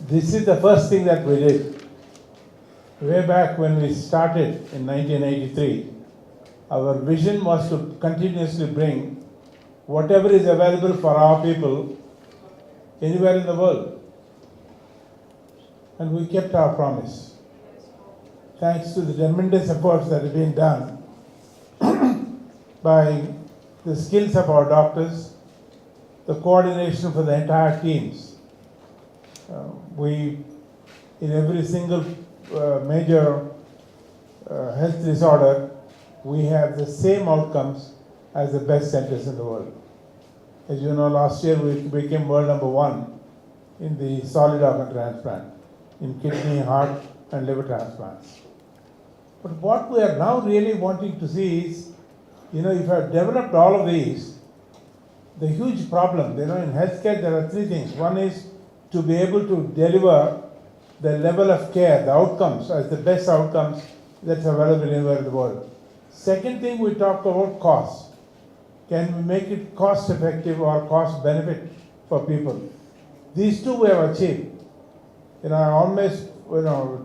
This is the first thing that we did. Way back when we started in 1983, our vision was to continuously bring whatever is available for our people anywhere in the world. And we kept our promise. Thanks to the tremendous efforts that have been done by the skills of our doctors, the coordination for the entire teams. We, in every single major health disorder, we have the same outcomes as the best centers in the world. As you know, last year we became world number one in the solid organ transplant, in kidney, heart, and liver transplants. But what we are now really wanting to see is, if you have developed all of these, the huge problem, in healthcare there are three things. One is to be able to deliver the level of care, the outcomes, as the best outcomes that's available anywhere in the world. Second thing, we talked about cost. Can we make it cost effective or cost benefit for people? These two we have achieved. I always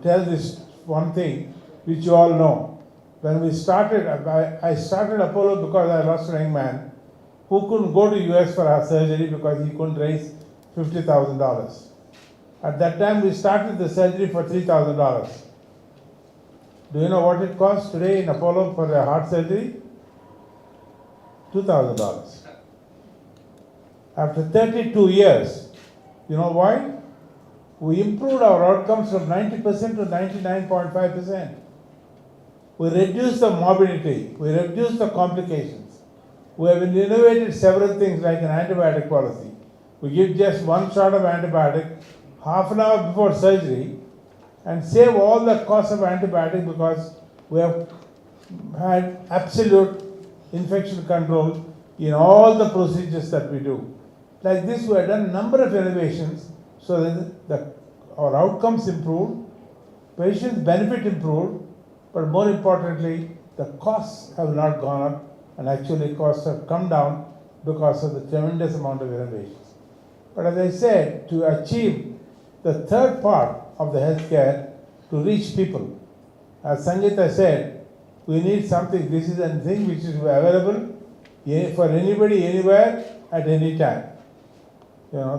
tell this one thing which you all know. When we started, I started Apollo because I lost a young man who couldn't go to US for our surgery because he couldn't raise $50,000. At that time, we started the surgery for $3,000. Do you know what it costs today in Apollo for a heart surgery? $2,000. After 32 years, you know why? We improved our outcomes from 90% to 99.5%. We reduced the morbidity. We reduced the complications. We have innovated several things like an antibiotic policy. We give just one shot of antibiotic half an hour before surgery and save all the cost of antibiotic because we have had absolute infection control in all the procedures that we do. Like this, we have done a number of innovations so that our outcomes improved, patients' benefit improved, but more importantly, the costs have not gone up, and actually costs have come down because of the tremendous amount of innovations. But as I said, to achieve the third part of the healthcare, to reach people, as Sangeeta said, we need something. This is a thing which is available for anybody, anywhere, at any time.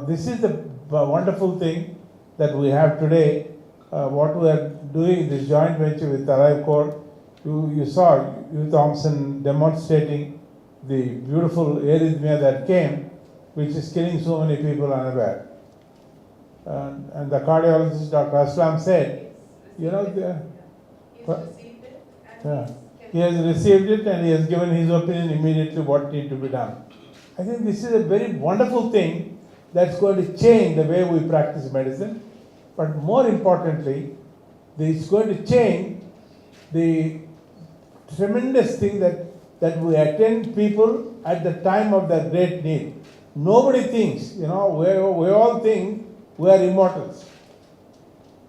This is the wonderful thing that we have today. What we are doing, this joint venture with ArriveCore, you saw Hugh Thompson demonstrating the beautiful arrhythmia that came, which is killing so many people unaware. And the cardiologist, Dr. Aslam, said, he has received it and he has given his opinion immediately what needs to be done. I think this is a very wonderful thing that's going to change the way we practice medicine, but more importantly, it's going to change the tremendous thing that we attend people at the time of their great need. Nobody thinks, we all think we are immortals.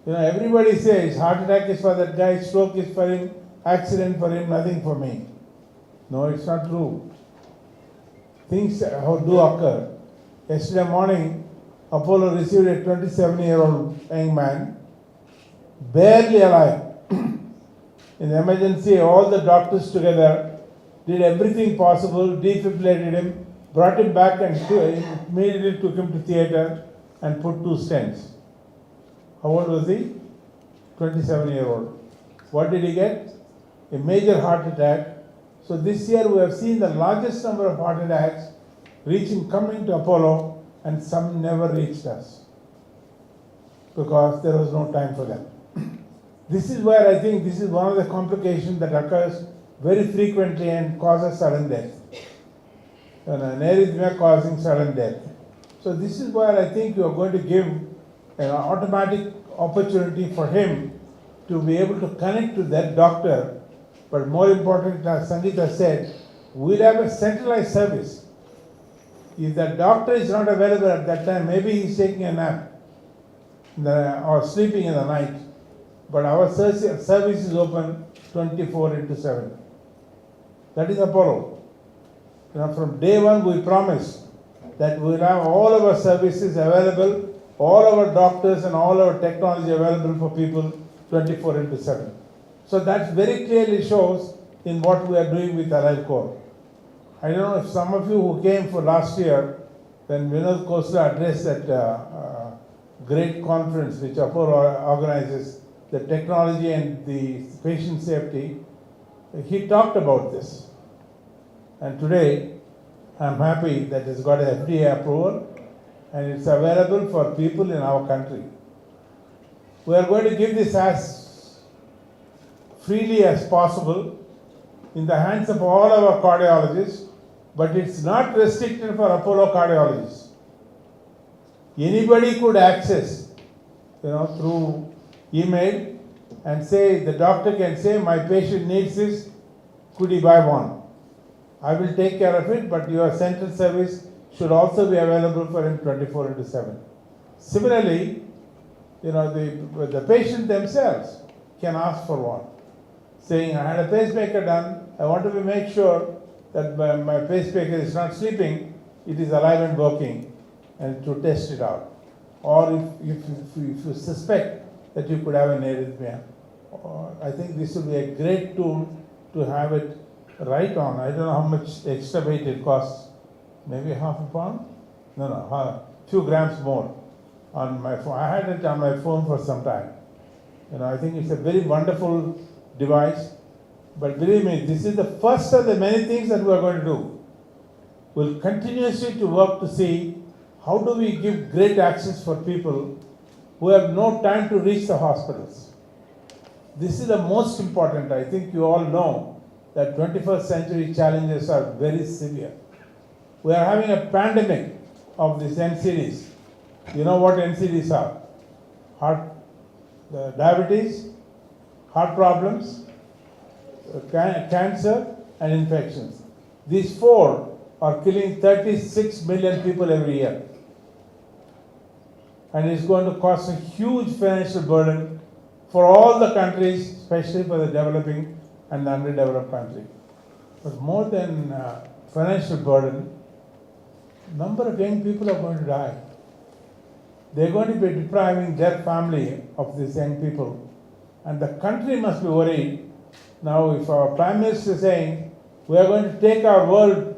Everybody says heart attack is for that guy, stroke is for him, accident for him, nothing for me. No, it's not true. Things do occur. Yesterday morning, Apollo received a 27-year-old young man, barely alive. In the emergency, all the doctors together did everything possible, defibrillated him, brought him back and immediately took him to theater and put 2 stents. How old was he? 27-year-old. What did he get? A major heart attack. So this year we have seen the largest number of heart attacks coming to Apollo, and some never reached us because there was no time for them. This is where I think this is one of the complications that occurs very frequently and causes sudden death. An arrhythmia causing sudden death. So this is where I think you are going to give an automatic opportunity for him to be able to connect to that doctor. But more important, as Sangeeta said, we'll have a centralized service. If the doctor is not available at that time, maybe he's taking a nap or sleeping in the night. But our service is open 24/7. That is Apollo. From day one we promised that we will have all our services available all our doctors and all our technology available for people 24/7. So that very clearly shows in what we are doing with AliveCore. I don't know if some of you who came for last year, when Vinod Khosla addressed that great conference which Apollo organizes, the technology and the patient safety, he talked about this. And today, I'm happy that it's got an FDA approval and it's available for people in our country. We are going to give this as freely as possible in the hands of all our cardiologists, but it's not restricted for Apollo cardiologists. Anybody could access, through email and say, the doctor can say, my patient needs this, could he buy one? I will take care of it, but your central service should also be available for him 24/7. Similarly, the patient themselves can ask for one, saying, I had a pacemaker done, I want to make sure that my pacemaker is not sleeping, it is alive and working, and to test it out. Or if you suspect that you could have an arrhythmia, I think this will be a great tool to have it right on. I don't know how much extra weight it costs, maybe half a pound? No, few grams more on my phone. I had it on my phone for some time. I think it's a very wonderful device. But believe me, this is the first of the many things that we are going to do. We'll continuously to work to see how do we give great access for people who have no time to reach the hospitals. This is the most important. I think you all know that 21st century challenges are very severe. We are having a pandemic of these NCDs. You know what NCDs are? Diabetes, heart problems, cancer and infections. These four are killing 36 million people every year. And it's going to cause a huge financial burden for all the countries, especially for the developing and the underdeveloped country. But more than financial burden, number of young people are going to die. They're going to be depriving their family of these young people. And the country must be worried. Now, if our Prime Minister is saying, we are going to take our world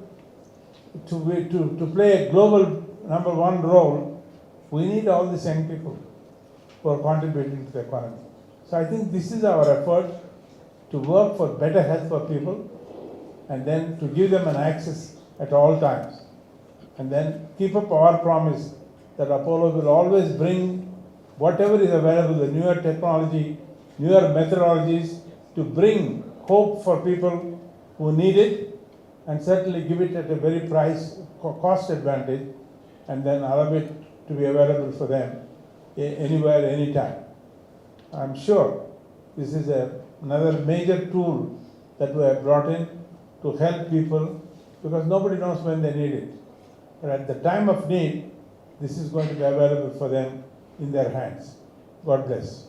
to play a global number one role, we need all these young people who are contributing to the economy. So I think this is our effort to work for better health for people and then to give them an access at all times. And then keep up our promise that Apollo will always bring whatever is available, the newer technology, newer methodologies, to bring hope for people who need it and certainly give it at a very cost advantage, and then allow it to be available for them anywhere, anytime. I'm sure this is another major tool that we have brought in to help people, because nobody knows when they need it. But at the time of need, this is going to be available for them in their hands. God bless.